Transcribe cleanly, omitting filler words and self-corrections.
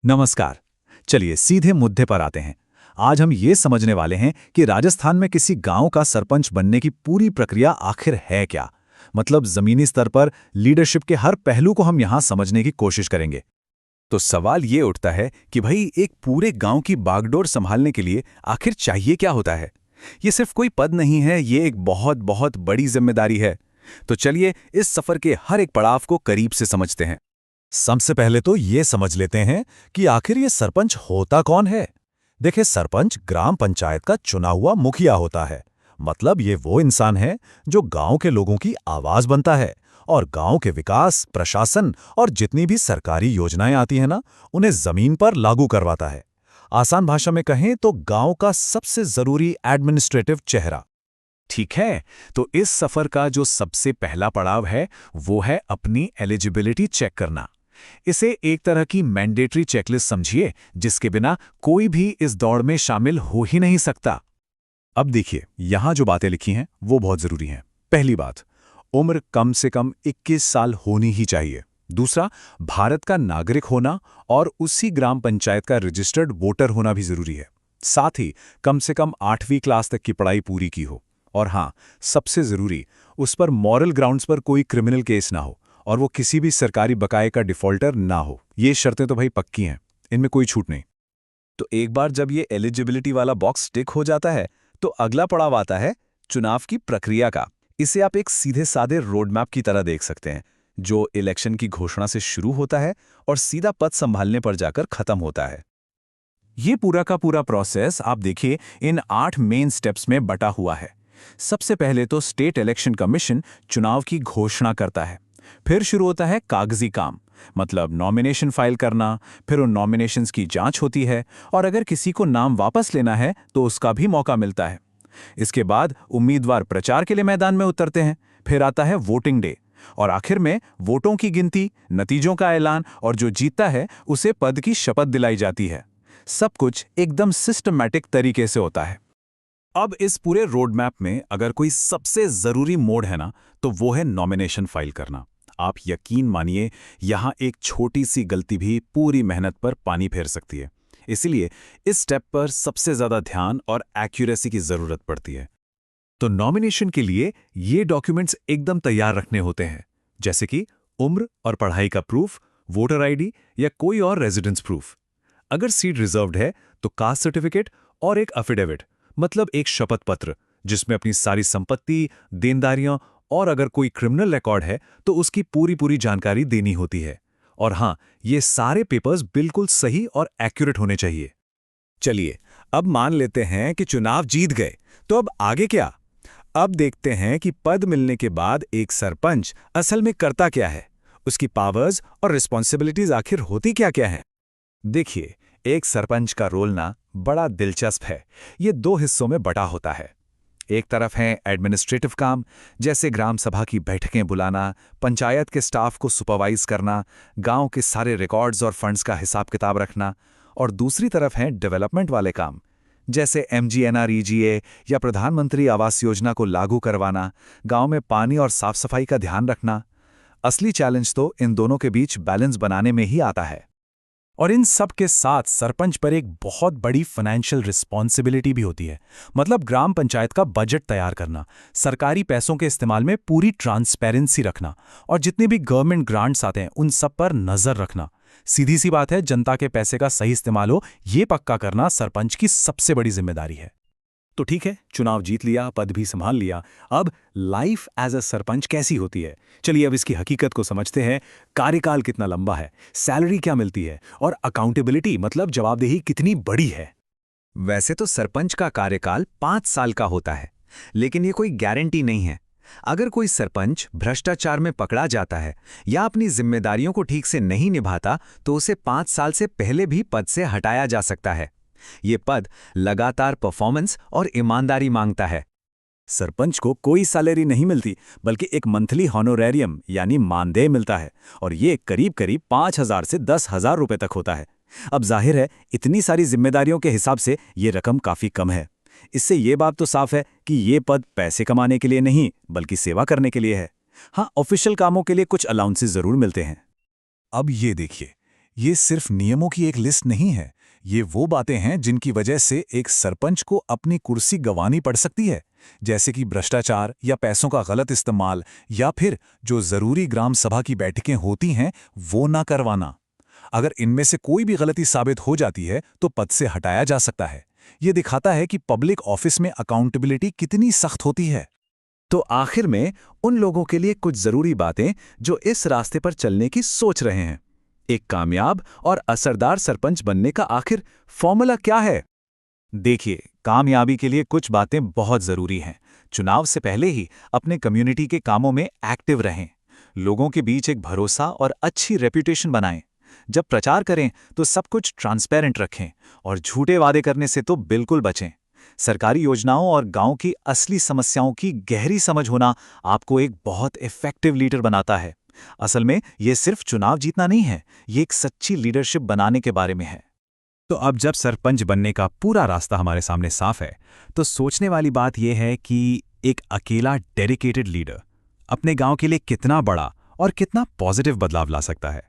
नमस्कार। चलिए सीधे मुद्दे पर आते हैं। आज हम ये समझने वाले हैं कि राजस्थान में किसी गांव का सरपंच बनने की पूरी प्रक्रिया आखिर है क्या। मतलब जमीनी स्तर पर लीडरशिप के हर पहलू को हम यहां समझने की कोशिश करेंगे। तो सवाल ये उठता है कि भाई एक पूरे गांव की बागडोर संभालने के लिए आखिर चाहिए क्या होता है। ये सिर्फ कोई पद नहीं है, ये एक बहुत बहुत बड़ी जिम्मेदारी है। तो चलिए इस सफर के हर एक पड़ाव को करीब से समझते हैं। सबसे पहले तो ये समझ लेते हैं कि आखिर ये सरपंच होता कौन है। देखिए, सरपंच ग्राम पंचायत का चुना हुआ मुखिया होता है। मतलब ये वो इंसान है जो गांव के लोगों की आवाज बनता है और गांव के विकास, प्रशासन और जितनी भी सरकारी योजनाएं आती हैं ना, उन्हें जमीन पर लागू करवाता है। आसान भाषा में कहें तो गांव का सबसे जरूरी एडमिनिस्ट्रेटिव चेहरा। ठीक है, तो इस सफर का जो सबसे पहला पड़ाव है वो है अपनी एलिजिबिलिटी चेक करना। इसे एक तरह की मैंडेटरी चेकलिस्ट समझिए, जिसके बिना कोई भी इस दौड़ में शामिल हो ही नहीं सकता। अब देखिए, यहां जो बातें लिखी हैं वो बहुत जरूरी हैं। पहली बात, उम्र कम से कम 21 साल होनी ही चाहिए। दूसरा, भारत का नागरिक होना और उसी ग्राम पंचायत का रजिस्टर्ड वोटर होना भी जरूरी है। साथ ही कम से कम 8वीं क्लास तक की पढ़ाई पूरी की हो। और हां, सबसे जरूरी, उस पर मॉरल ग्राउंड्स पर कोई क्रिमिनल केस ना हो और वो किसी भी सरकारी बकाये का डिफॉल्टर ना हो। ये शर्तें तो भाई पक्की हैं, इनमें कोई छूट नहीं। तो एक बार जब ये एलिजिबिलिटी वाला बॉक्स टिक हो जाता है, तो अगला पड़ाव आता है चुनाव की प्रक्रिया का। इसे आप एक सीधे साधे रोड मैप की तरह देख सकते हैं, जो इलेक्शन की घोषणा से शुरू होता है और सीधा पद संभालने पर जाकर खत्म होता है। ये पूरा का पूरा प्रोसेस आप देखिए इन 8 मेन स्टेप्स में बटा हुआ है। सबसे पहले तो स्टेट इलेक्शन कमीशन चुनाव की घोषणा करता है। फिर शुरू होता है कागजी काम, मतलब नॉमिनेशन फाइल करना। फिर उन नॉमिनेशंस की जांच होती है और अगर किसी को नाम वापस लेना है तो उसका भी मौका मिलता है। इसके बाद उम्मीदवार प्रचार के लिए मैदान में उतरते हैं। फिर आता है वोटिंग डे और आखिर में वोटों की गिनती, नतीजों का ऐलान और जो जीतता है उसे पद की शपथ दिलाई जाती है। सब कुछ एकदम सिस्टमैटिक तरीके से होता है। अब इस पूरे रोड मैप में अगर कोई सबसे जरूरी मोड़ है ना, तो वो है नॉमिनेशन फाइल करना। आप यकीन मानिए, यहां एक छोटी सी गलती भी पूरी मेहनत पर पानी फेर सकती है। इसीलिए इस स्टेप पर सबसे ज्यादा ध्यान और एक्यूरेसी की जरूरत पड़ती है। तो नॉमिनेशन के लिए ये डॉक्यूमेंट्स एकदम तैयार रखने होते हैं, जैसे कि उम्र और पढ़ाई का प्रूफ, वोटर आईडी या कोई और रेजिडेंस प्रूफ। अगर सीट रिजर्व्ड है तो कास्ट सर्टिफिकेट और एक अफिडेविट, मतलब एक शपथ पत्र जिसमें अपनी सारी संपत्ति, देनदारियां और अगर कोई क्रिमिनल रिकॉर्ड है तो उसकी पूरी पूरी जानकारी देनी होती है। और हां, ये सारे पेपर्स बिल्कुल सही और एक्यूरेट होने चाहिए। चलिए, अब मान लेते हैं कि चुनाव जीत गए, तो अब आगे क्या? अब देखते हैं कि पद मिलने के बाद एक सरपंच असल में करता क्या है, उसकी पावर्स और रिस्पॉन्सिबिलिटीज आखिर होती क्या क्या हैं। देखिए, एक सरपंच का रोल ना बड़ा दिलचस्प है। ये 2 हिस्सों में बटा होता है। एक तरफ है एडमिनिस्ट्रेटिव काम, जैसे ग्राम सभा की बैठकें बुलाना, पंचायत के स्टाफ को सुपरवाइज करना, गांव के सारे रिकॉर्ड्स और फंड्स का हिसाब किताब रखना। और दूसरी तरफ है डेवलपमेंट वाले काम, जैसे MGNREGA या प्रधानमंत्री आवास योजना को लागू करवाना, गांव में पानी और साफ सफाई का ध्यान रखना। असली चैलेंज तो इन दोनों के बीच बैलेंस बनाने में ही आता है। और इन सब के साथ सरपंच पर एक बहुत बड़ी फाइनेंशियल रिस्पॉन्सिबिलिटी भी होती है। मतलब ग्राम पंचायत का बजट तैयार करना, सरकारी पैसों के इस्तेमाल में पूरी ट्रांसपेरेंसी रखना और जितने भी गवर्नमेंट ग्रांट्स आते हैं उन सब पर नजर रखना। सीधी सी बात है, जनता के पैसे का सही इस्तेमाल हो, ये पक्का करना सरपंच की सबसे बड़ी जिम्मेदारी है। तो ठीक है, चुनाव जीत लिया, पद भी संभाल लिया। अब लाइफ एज अ सरपंच कैसी होती है? चलिए अब इसकी हकीकत को समझते हैं। कार्यकाल कितना लंबा है, सैलरी क्या मिलती है और अकाउंटेबिलिटी मतलब जवाबदेही कितनी बड़ी है। वैसे तो सरपंच का कार्यकाल 5 साल का होता है, लेकिन ये कोई गारंटी नहीं है। अगर कोई सरपंच भ्रष्टाचार में पकड़ा जाता है या अपनी जिम्मेदारियों को ठीक से नहीं निभाता, तो उसे 5 साल से पहले भी पद से हटाया जा सकता है। ये पद लगातार परफॉर्मेंस और ईमानदारी मांगता है। सरपंच को कोई सैलरी नहीं मिलती, बल्कि एक मंथली हॉनोरेरियम यानी मानदेय मिलता है और ये करीब करीब 5,000 से 10,000 रुपए तक होता है। अब जाहिर है, इतनी सारी जिम्मेदारियों के हिसाब से ये रकम काफी कम है। इससे ये बात तो साफ है कि ये पद पैसे कमाने के लिए नहीं, बल्कि सेवा करने के लिए है। हाँ, ऑफिशियल कामों के लिए कुछ अलाउंसेस जरूर मिलते हैं। अब ये देखिए, ये सिर्फ नियमों की एक लिस्ट नहीं है, ये वो बातें हैं जिनकी वजह से एक सरपंच को अपनी कुर्सी गंवानी पड़ सकती है, जैसे कि भ्रष्टाचार या पैसों का गलत इस्तेमाल, या फिर जो जरूरी ग्राम सभा की बैठकें होती हैं वो ना करवाना। अगर इनमें से कोई भी गलती साबित हो जाती है तो पद से हटाया जा सकता है। ये दिखाता है कि पब्लिक ऑफिस में अकाउंटेबिलिटी कितनी सख्त होती है। तो आखिर में उन लोगों के लिए कुछ जरूरी बातें जो इस रास्ते पर चलने की सोच रहे हैं। एक कामयाब और असरदार सरपंच बनने का आखिर फॉर्मूला क्या है? देखिए, कामयाबी के लिए कुछ बातें बहुत जरूरी हैं। चुनाव से पहले ही अपने कम्युनिटी के कामों में एक्टिव रहें। लोगों के बीच एक भरोसा और अच्छी रेपुटेशन बनाएं। जब प्रचार करें तो सब कुछ ट्रांसपेरेंट रखें और झूठे वादे करने से तो बिल्कुल बचें। सरकारी योजनाओं और गांव की असली समस्याओं की गहरी समझ होना आपको एक बहुत इफेक्टिव लीडर बनाता है। असल में ये सिर्फ चुनाव जीतना नहीं है, ये एक सच्ची लीडरशिप बनाने के बारे में है। तो अब जब सरपंच बनने का पूरा रास्ता हमारे सामने साफ है, तो सोचने वाली बात यह है कि एक अकेला डेडिकेटेड लीडर अपने गांव के लिए कितना बड़ा और कितना पॉजिटिव बदलाव ला सकता है।